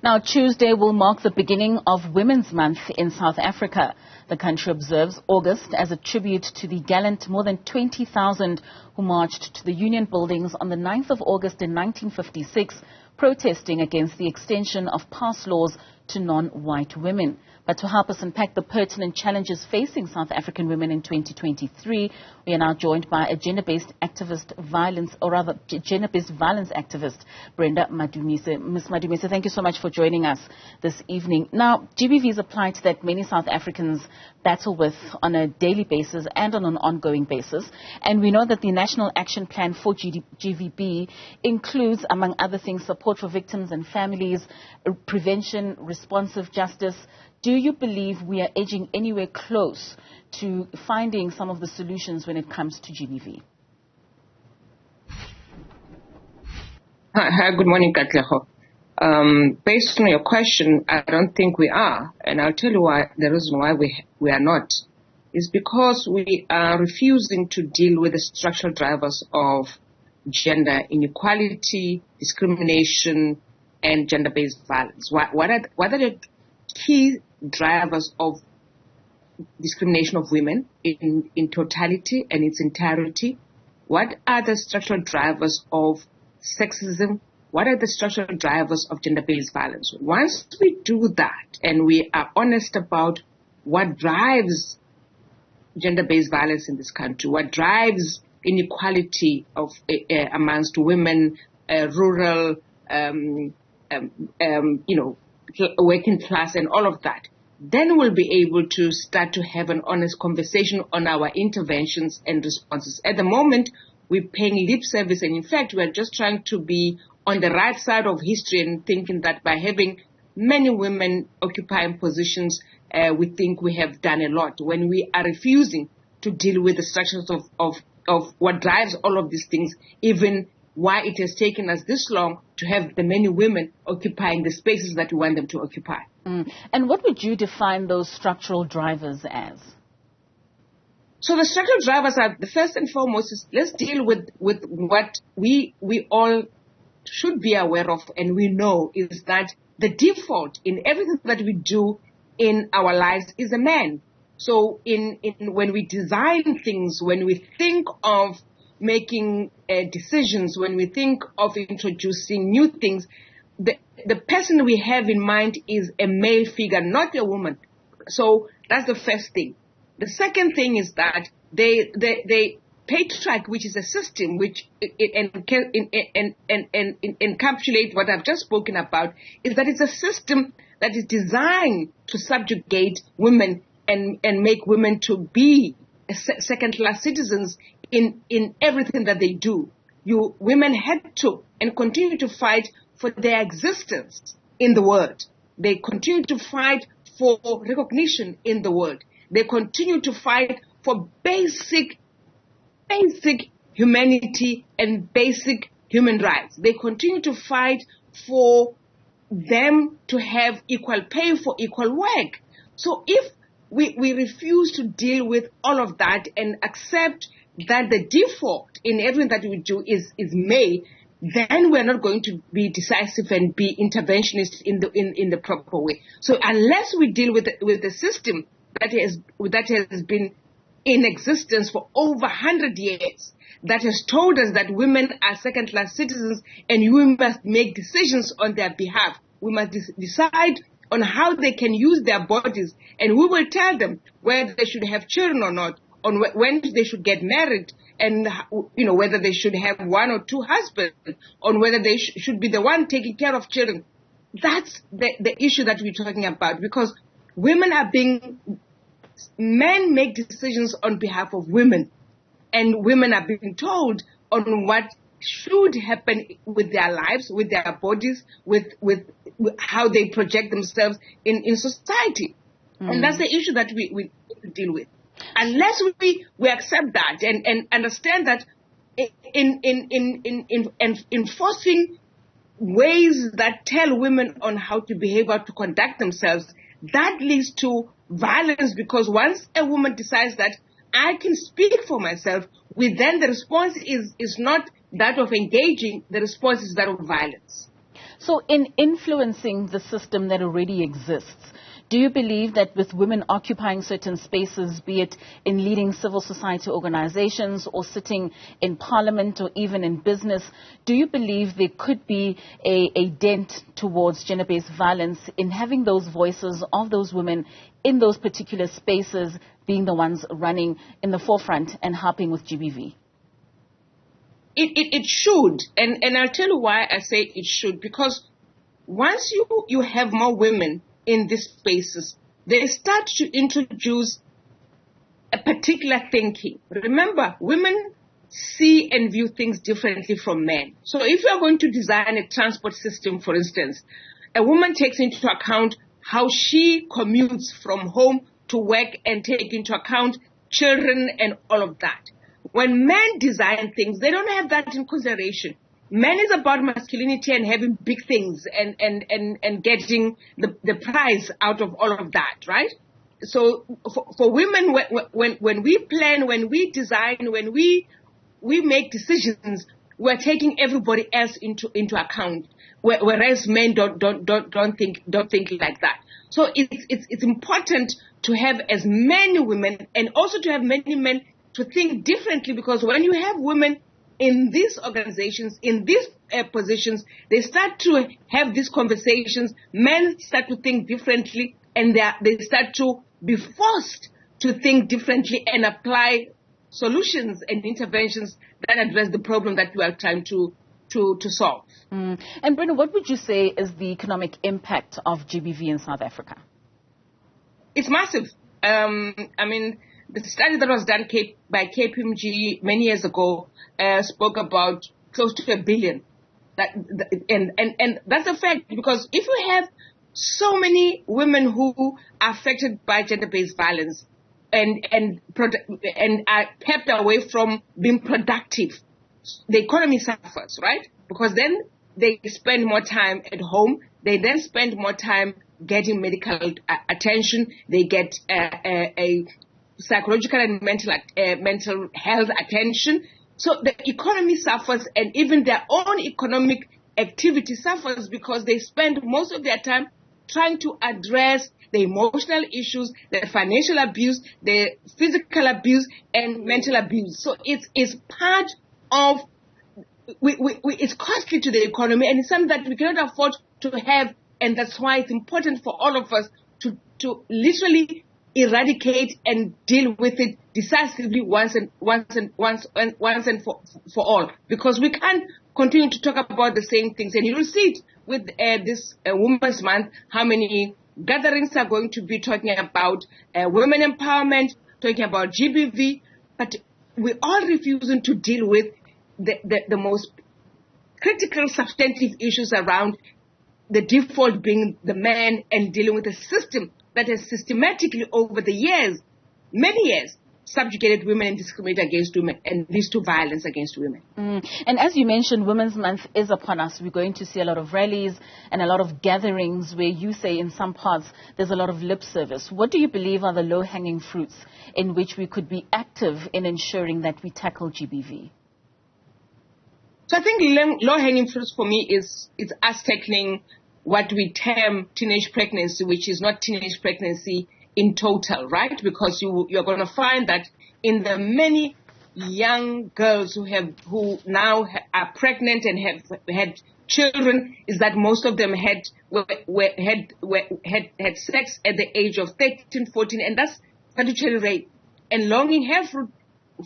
Now, Tuesday will mark the beginning of Women's Month in South Africa. The country observes August as a tribute to the gallant more than 20,000 who marched to the Union buildings on the 9th of August in 1956, protesting against the extension of past laws to non-white women. But to help us unpack the pertinent challenges facing South African women in 2023, we are now joined by a gender-based violence activist, Brenda Madumise. Ms. Madumise, thank you so much for joining us this evening. Now, GBV is a plight that many South Africans battle with on a daily basis and on an ongoing basis. And we know that the National Action Plan for GVB includes, among other things, support for victims and families, prevention, responsive justice. Do you believe we are edging anywhere close to finding some of the solutions when it comes to GBV? Hi, good morning, Katleho. Based on your question, I don't think we are. And I'll tell you why. The reason why we are not is because we are refusing to deal with the structural drivers of gender inequality, discrimination, and gender-based violence. What are the key drivers of discrimination of women in totality and its entirety? What are the structural drivers of sexism? What are the structural drivers of gender-based violence? Once we do that and we are honest about what drives gender-based violence in this country, what drives inequality of amongst women, rural, working class and all of that, then we'll be able to start to have an honest conversation on our interventions and responses. At the moment, we're paying lip service, and in fact, we're just trying to be on the right side of history and thinking that by having many women occupying positions, we think we have done a lot, when we are refusing to deal with the structures of what drives all of these things, even why it has taken us this long to have the many women occupying the spaces that we want them to occupy. And what would you define those structural drivers as? So the structural drivers are, the first and foremost, is let's deal with what we all should be aware of and we know is that the default in everything that we do in our lives is a man. So when we design things, when we think of making decisions, when we think of introducing new things, the person we have in mind is a male figure, not a woman. So that's the first thing. The second thing is that they patriarch, which is a system which encapsulate what I've just spoken about, is that it's a system that is designed to subjugate women and make women to be second-class citizens in everything that they do. Women had to and continue to fight for their existence in the world. They continue to fight for recognition in the world. They continue to fight for basic humanity and basic human rights. They continue to fight for them to have equal pay for equal work. So if we refuse to deal with all of that and accept that the default in everything that we do is male, then we're not going to be decisive and be interventionist in the proper way. So unless we deal with the system that has been in existence for over 100 years, that has told us that women are second-class citizens and we must make decisions on their behalf. We must decide on how they can use their bodies, and we will tell them whether they should have children or not, on when they should get married, and whether they should have one or two husbands, on whether they should be the one taking care of children. That's the issue that we're talking about, because men make decisions on behalf of women, and women are being told on what should happen with their lives, with their bodies, with how they project themselves in society. And that's the issue that we deal with. Unless we accept that and understand that in enforcing ways that tell women on how to behave or to conduct themselves, that leads to violence, because once a woman decides that I can speak for myself, then the response is not that of engaging, the response is that of violence. So in influencing the system that already exists, do you believe that with women occupying certain spaces, be it in leading civil society organizations or sitting in parliament or even in business, do you believe there could be a dent towards gender-based violence in having those voices of those women in those particular spaces being the ones running in the forefront and helping with GBV? It should, and I'll tell you why I say it should, because once you have more women in these spaces, they start to introduce a particular thinking. Remember, women see and view things differently from men. So if you are going to design a transport system, for instance, a woman takes into account how she commutes from home to work and take into account children and all of that. When men design things, they don't have that in consideration. Men is about masculinity and having big things and getting the prize out of all of that, right? So for women, when we plan, when we design, when we make decisions, we're taking everybody else into account, whereas men don't think like that. So it's important to have as many women and also to have many men to think differently, because when you have women in these organizations, in these positions, they start to have these conversations. Men start to think differently, and they start to be forced to think differently and apply solutions and interventions that address the problem that we are trying to solve. And Brenda, what would you say is the economic impact of GBV in South Africa? It's massive. The study that was done by KPMG many years ago spoke about close to $1 billion. And that's a fact, because if you have so many women who are affected by gender-based violence and are kept away from being productive, the economy suffers, right? Because then they spend more time at home. They then spend more time getting medical attention. They get a psychological and mental health attention. So the economy suffers, and even their own economic activity suffers, because they spend most of their time trying to address the emotional issues, the financial abuse, the physical abuse, and mental abuse. So it's part of, it's costly to the economy, and it's something that we cannot afford to have, and that's why it's important for all of us to literally eradicate and deal with it decisively once and for all, because we can't continue to talk about the same things. And you'll see it with this Women's Month, how many gatherings are going to be talking about women empowerment, talking about GBV, but we're all refusing to deal with the most critical substantive issues around the default being the man, and dealing with a system that has systematically over the years, many years, subjugated women and discriminated against women and leads to violence against women. And as you mentioned, Women's Month is upon us. We're going to see a lot of rallies and a lot of gatherings where you say in some parts there's a lot of lip service. What do you believe are the low-hanging fruits in which we could be active in ensuring that we tackle GBV? So I think low-hanging fruits for me is us tackling what we term teenage pregnancy, which is not teenage pregnancy in total, right? Because you're going to find that in the many young girls who now are pregnant and have had children, is that most of them had sex at the age of 13, 14, and that's statutory rape. And long-haired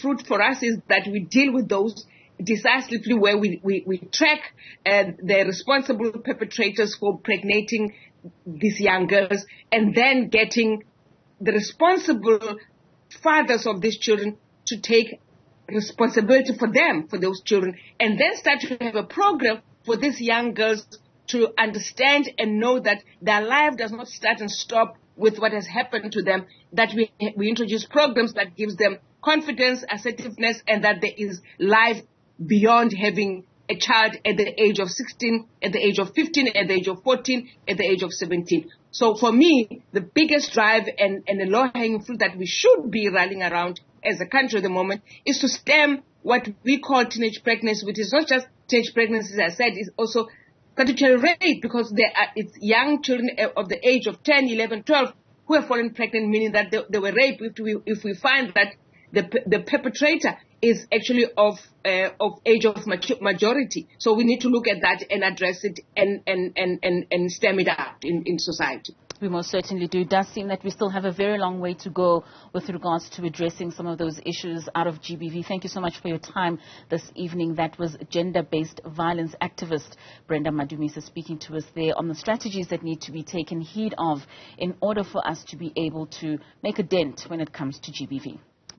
fruit for us is that we deal with those decisively, where we track the responsible perpetrators for impregnating these young girls, and then getting the responsible fathers of these children to take responsibility for them, for those children, and then start to have a program for these young girls to understand and know that their life does not start and stop with what has happened to them, that we introduce programs that gives them confidence, assertiveness, and that there is life beyond having a child at the age of 16, at the age of 15, at the age of 14, at the age of 17. So for me, the biggest drive and the low-hanging fruit that we should be rallying around as a country at the moment is to stem what we call teenage pregnancy, which is not just teenage pregnancy, as I said, is also statutory rape because it's young children of the age of 10, 11, 12 who have fallen pregnant, meaning that they were raped. If we find that the perpetrator is actually of age of majority, so we need to look at that and address it and stem it out in society. We most certainly do. It does seem that we still have a very long way to go with regards to addressing some of those issues out of GBV. Thank you so much for your time this evening. That was gender-based violence activist Brenda Madumise speaking to us there on the strategies that need to be taken heed of in order for us to be able to make a dent when it comes to GBV.